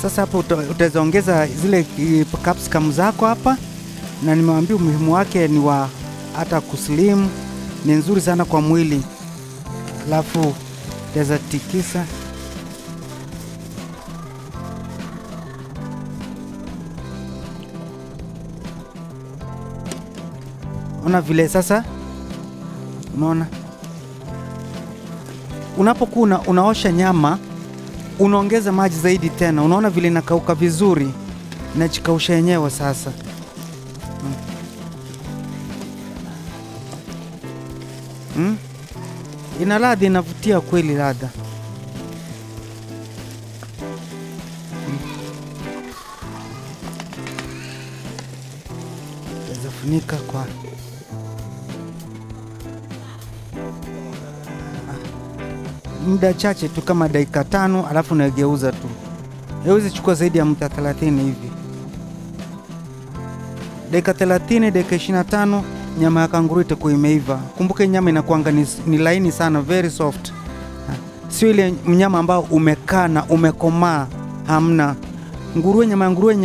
Sasa hapo utaweza ongeza zile capsicum zako hapa, na nimewambia umuhimu wake ni wa hata kuslim, ni nzuri sana kwa mwili. Alafu utaweza tikisa. Ona vile sasa, unaona unapokuwa unaosha nyama, unaongeza maji zaidi tena. Unaona vile inakauka vizuri, inajikausha yenyewe sasa. Ina ladha, inavutia kweli ladha. Funika kwa muda chache tu, kama dakika 5, alafu unageuza tu. Haiwezi chukua zaidi ya muda 30 hivi. Dakika 30, dakika 25, nyama ya kanguru itakuwa imeiva. Kumbuka nyama inakuanga ni laini sana, very soft. Sio ile mnyama ambao umekaa na umekomaa, hamna. Nguruwe, nyama ya nguruwe,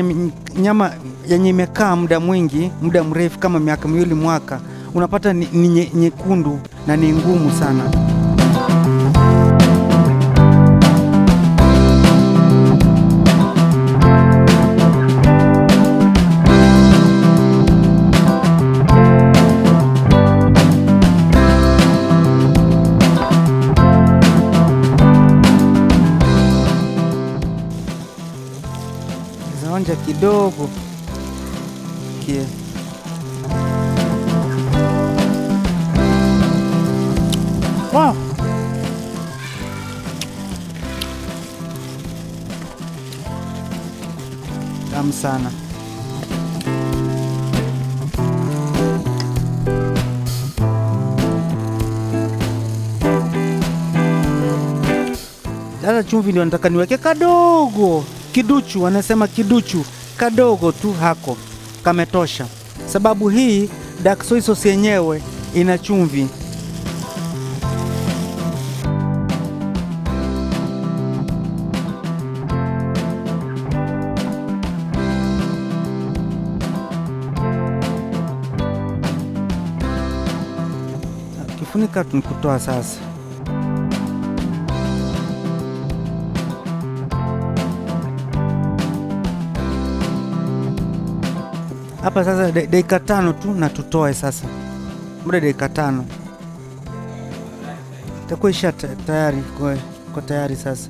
nyama yenye imekaa muda mwingi, muda mrefu kama miaka 2 mwaka, unapata ni nyekundu na ni ngumu sana. Zaonja kidogo. Wow. Tamu sana. Dada, chumvi ndio nataka niweke kadogo. Kiduchu, wanasema kiduchu kadogo tu hako kametosha, sababu hii dark soy sauce yenyewe ina chumvi. Kifunika tunikutoa sasa. Hapa sasa dakika 5 tu na tutoe sasa. Muda dakika 5. Itakuwa isha tayari, kwa tayari sasa.